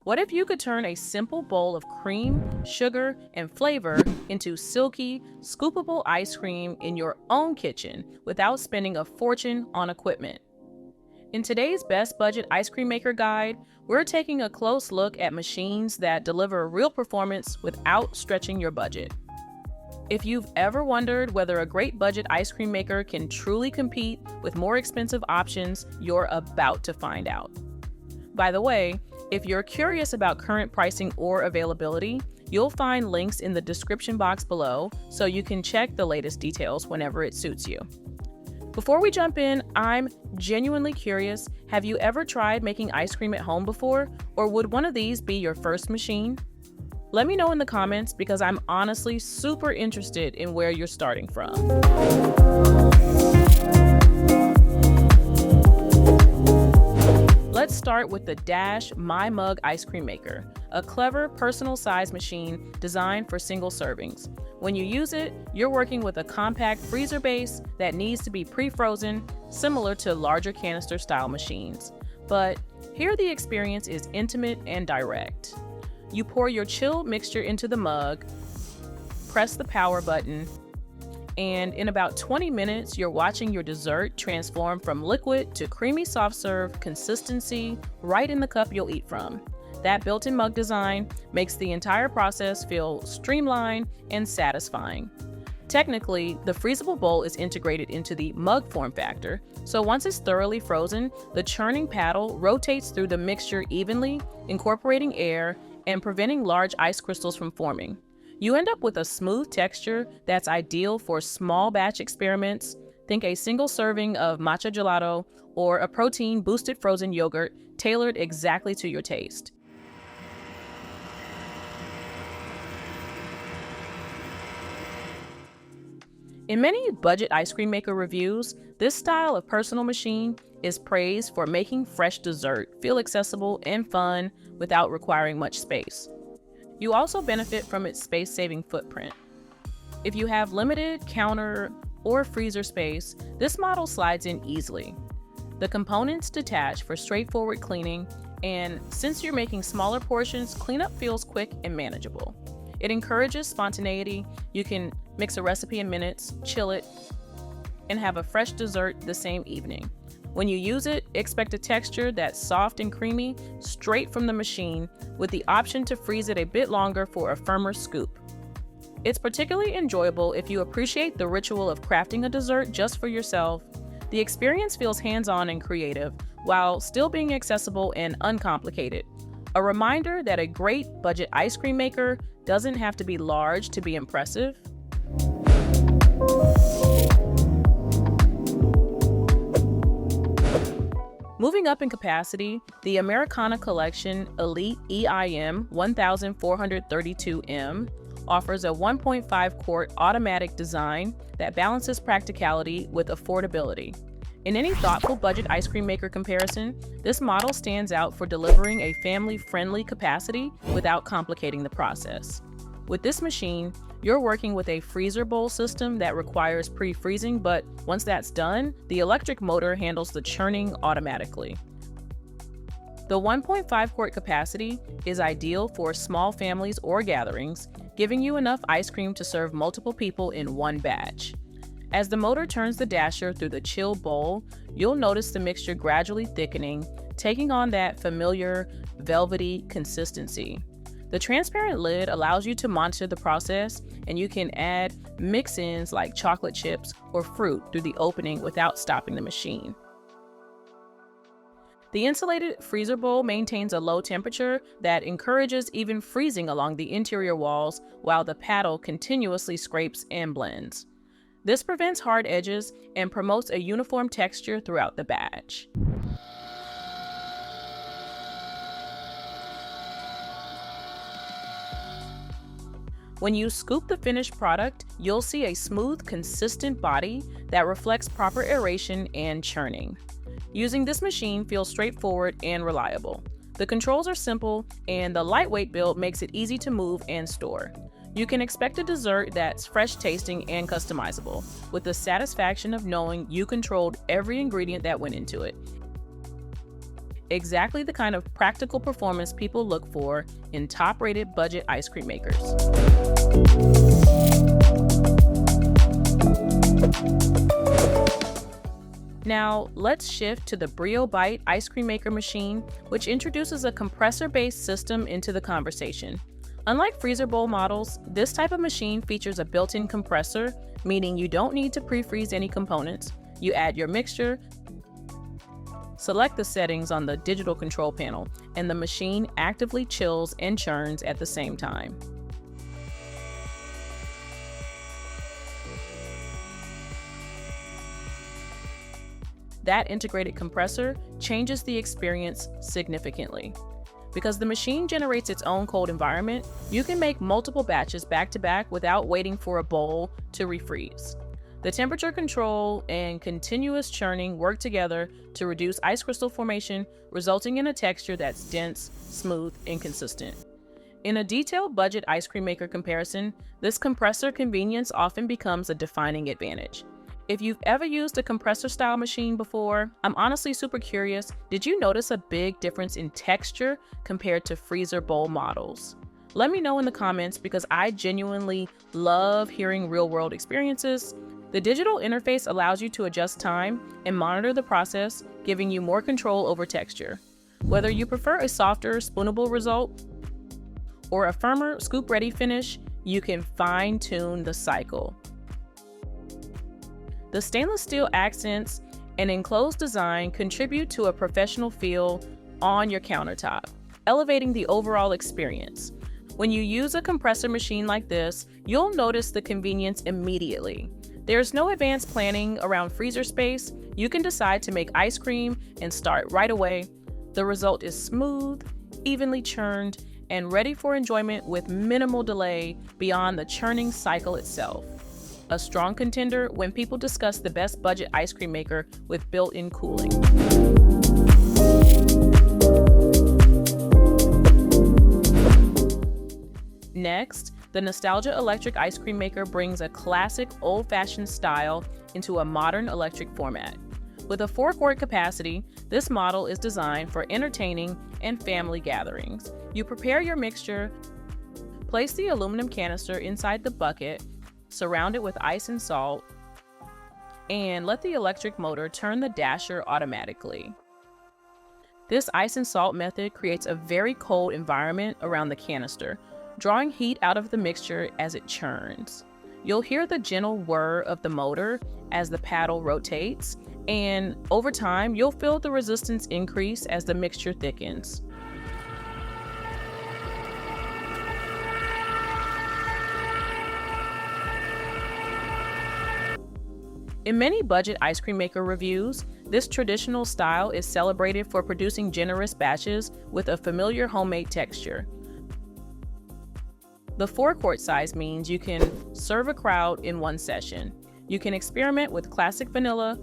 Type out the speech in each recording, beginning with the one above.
What if you could turn a simple bowl of cream, sugar, and flavor into silky, scoopable ice cream in your own kitchen without spending a fortune on equipment? In today's Best Budget Ice Cream Maker Guide, we're taking a close look at machines that deliver real performance without stretching your budget. If you've ever wondered whether a great budget ice cream maker can truly compete with more expensive options, you're about to find out. By the way, if you're curious about current pricing or availability, you'll find links in the description box below so you can check the latest details whenever it suits you. Before we jump in, I'm genuinely curious, have you ever tried making ice cream at home before, or would one of these be your first machine? Let me know in the comments because I'm honestly super interested in where you're starting from. Let's start with the Dash My Mug Ice Cream Maker, a clever personal size machine designed for single servings. When you use it, you're working with a compact freezer base that needs to be pre-frozen, similar to larger canister style machines. But here the experience is intimate and direct. You pour your chilled mixture into the mug, press the power button, and in about 20 minutes, you're watching your dessert transform from liquid to creamy soft serve consistency right in the cup you'll eat from. That built-in mug design makes the entire process feel streamlined and satisfying. Technically, the freezable bowl is integrated into the mug form factor, so once it's thoroughly frozen, the churning paddle rotates through the mixture evenly, incorporating air and preventing large ice crystals from forming. You end up with a smooth texture that's ideal for small batch experiments. Think a single serving of matcha gelato or a protein-boosted frozen yogurt tailored exactly to your taste. In many budget ice cream maker reviews, this style of personal machine is praised for making fresh dessert feel accessible and fun without requiring much space. You also benefit from its space-saving footprint. If you have limited counter or freezer space, this model slides in easily. The components detach for straightforward cleaning, and since you're making smaller portions, cleanup feels quick and manageable. It encourages spontaneity. You can mix a recipe in minutes, chill it, and have a fresh dessert the same evening. When you use it, expect a texture that's soft and creamy straight from the machine, with the option to freeze it a bit longer for a firmer scoop. It's particularly enjoyable if you appreciate the ritual of crafting a dessert just for yourself. The experience feels hands-on and creative, while still being accessible and uncomplicated. A reminder that a great budget ice cream maker doesn't have to be large to be impressive. Moving up in capacity, the Americana Collection Elite EIM 1432M offers a 1.5 quart automatic design that balances practicality with affordability. In any thoughtful budget ice cream maker comparison, this model stands out for delivering a family-friendly capacity without complicating the process. With this machine, you're working with a freezer bowl system that requires pre-freezing, but once that's done, the electric motor handles the churning automatically. The 1.5 quart capacity is ideal for small families or gatherings, giving you enough ice cream to serve multiple people in one batch. As the motor turns the dasher through the chilled bowl, you'll notice the mixture gradually thickening, taking on that familiar velvety consistency. The transparent lid allows you to monitor the process, and you can add mix-ins like chocolate chips or fruit through the opening without stopping the machine. The insulated freezer bowl maintains a low temperature that encourages even freezing along the interior walls, while the paddle continuously scrapes and blends. This prevents hard edges and promotes a uniform texture throughout the batch. When you scoop the finished product, you'll see a smooth, consistent body that reflects proper aeration and churning. Using this machine feels straightforward and reliable. The controls are simple, and the lightweight build makes it easy to move and store. You can expect a dessert that's fresh tasting and customizable, with the satisfaction of knowing you controlled every ingredient that went into it. exactly the kind of practical performance people look for in top-rated budget ice cream makers. Now, let's shift to the Briobite ice cream maker machine, which introduces a compressor-based system into the conversation. Unlike freezer bowl models, this type of machine features a built-in compressor, meaning you don't need to pre-freeze any components. You add your mixture, select the settings on the digital control panel, and the machine actively chills and churns at the same time. That integrated compressor changes the experience significantly. Because the machine generates its own cold environment, you can make multiple batches back-to-back without waiting for a bowl to refreeze. The temperature control and continuous churning work together to reduce ice crystal formation, resulting in a texture that's dense, smooth, and consistent. In a detailed budget ice cream maker comparison, this compressor convenience often becomes a defining advantage. If you've ever used a compressor-style machine before, I'm honestly super curious, did you notice a big difference in texture compared to freezer bowl models? Let me know in the comments because I genuinely love hearing real-world experiences. The digital interface allows you to adjust time and monitor the process, giving you more control over texture. Whether you prefer a softer, spoonable result or a firmer, scoop-ready finish, you can fine-tune the cycle. The stainless steel accents and enclosed design contribute to a professional feel on your countertop, elevating the overall experience. When you use a compressor machine like this, you'll notice the convenience immediately. There's no advanced planning around freezer space. You can decide to make ice cream and start right away. The result is smooth, evenly churned, and ready for enjoyment with minimal delay beyond the churning cycle itself. A strong contender when people discuss the best budget ice cream maker with built-in cooling. Next, the Nostalgia electric ice cream maker brings a classic old-fashioned style into a modern electric format. With a 4-quart capacity, this model is designed for entertaining and family gatherings. You prepare your mixture, place the aluminum canister inside the bucket, surround it with ice and salt, and let the electric motor turn the dasher automatically. This ice and salt method creates a very cold environment around the canister, drawing heat out of the mixture as it churns. You'll hear the gentle whir of the motor as the paddle rotates, and over time, you'll feel the resistance increase as the mixture thickens. In many budget ice cream maker reviews, this traditional style is celebrated for producing generous batches with a familiar homemade texture. The 4-quart size means you can serve a crowd in one session. You can experiment with classic vanilla,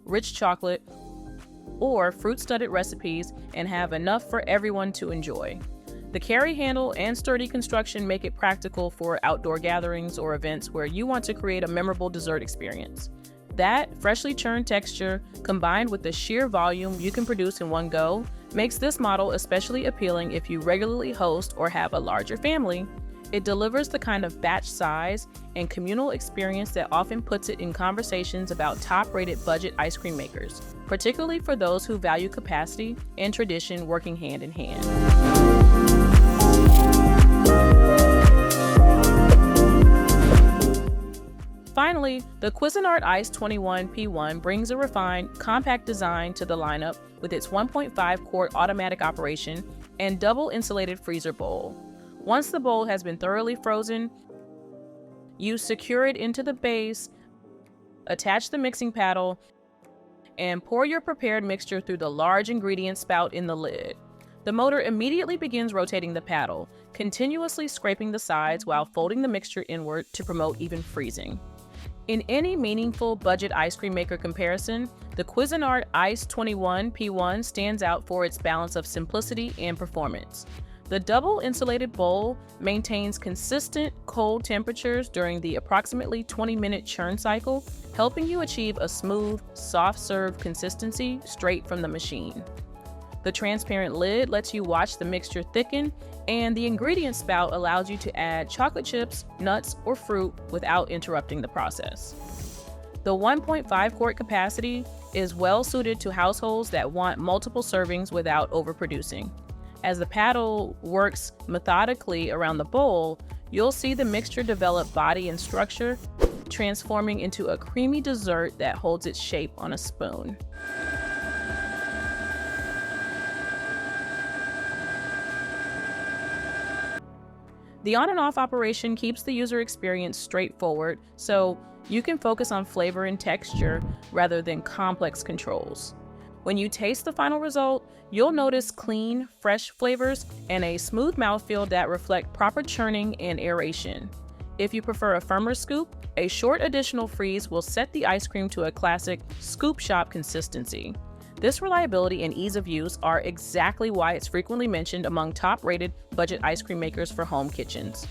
rich chocolate, or fruit-studded recipes and have enough for everyone to enjoy. The carry handle and sturdy construction make it practical for outdoor gatherings or events where you want to create a memorable dessert experience. That freshly churned texture, combined with the sheer volume you can produce in one go, makes this model especially appealing if you regularly host or have a larger family. It delivers the kind of batch size and communal experience that often puts it in conversations about top-rated budget ice cream makers, particularly for those who value capacity and tradition working hand in hand. Finally, the Cuisinart Ice 21 P1 brings a refined, compact design to the lineup with its 1.5-quart automatic operation and double insulated freezer bowl. Once the bowl has been thoroughly frozen, you secure it into the base, attach the mixing paddle, and pour your prepared mixture through the large ingredient spout in the lid. The motor immediately begins rotating the paddle, continuously scraping the sides while folding the mixture inward to promote even freezing. In any meaningful budget ice cream maker comparison, the Cuisinart Ice 21 P1 stands out for its balance of simplicity and performance. The double insulated bowl maintains consistent cold temperatures during the approximately 20-minute churn cycle, helping you achieve a smooth, soft-serve consistency straight from the machine. The transparent lid lets you watch the mixture thicken, and the ingredient spout allows you to add chocolate chips, nuts, or fruit without interrupting the process. The 1.5 quart capacity is well suited to households that want multiple servings without overproducing. As the paddle works methodically around the bowl, you'll see the mixture develop body and structure, transforming into a creamy dessert that holds its shape on a spoon. The on and off operation keeps the user experience straightforward, so you can focus on flavor and texture rather than complex controls. When you taste the final result, you'll notice clean, fresh flavors and a smooth mouthfeel that reflect proper churning and aeration. If you prefer a firmer scoop, a short additional freeze will set the ice cream to a classic scoop shop consistency. This reliability and ease of use are exactly why it's frequently mentioned among top-rated budget ice cream makers for home kitchens.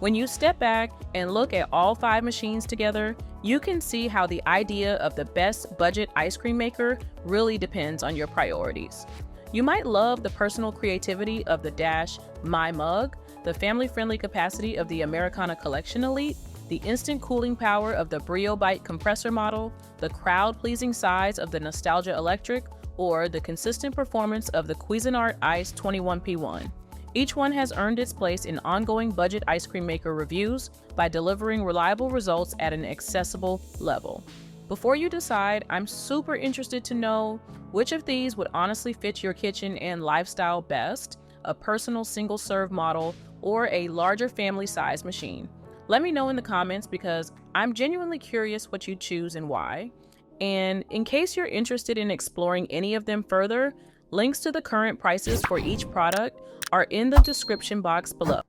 When you step back and look at all 5 machines together, you can see how the idea of the best budget ice cream maker really depends on your priorities. You might love the personal creativity of the Dash My Mug, the family-friendly capacity of the Americana Collection Elite, the instant cooling power of the Briobite compressor model, the crowd-pleasing size of the Nostalgia Electric, or the consistent performance of the Cuisinart Ice 21P1. Each one has earned its place in ongoing budget ice cream maker reviews by delivering reliable results at an accessible level. Before you decide, I'm super interested to know which of these would honestly fit your kitchen and lifestyle best, a personal single-serve model or a larger family size machine. Let me know in the comments because I'm genuinely curious what you choose and why. And in case you're interested in exploring any of them further, links to the current prices for each product are in the description box below.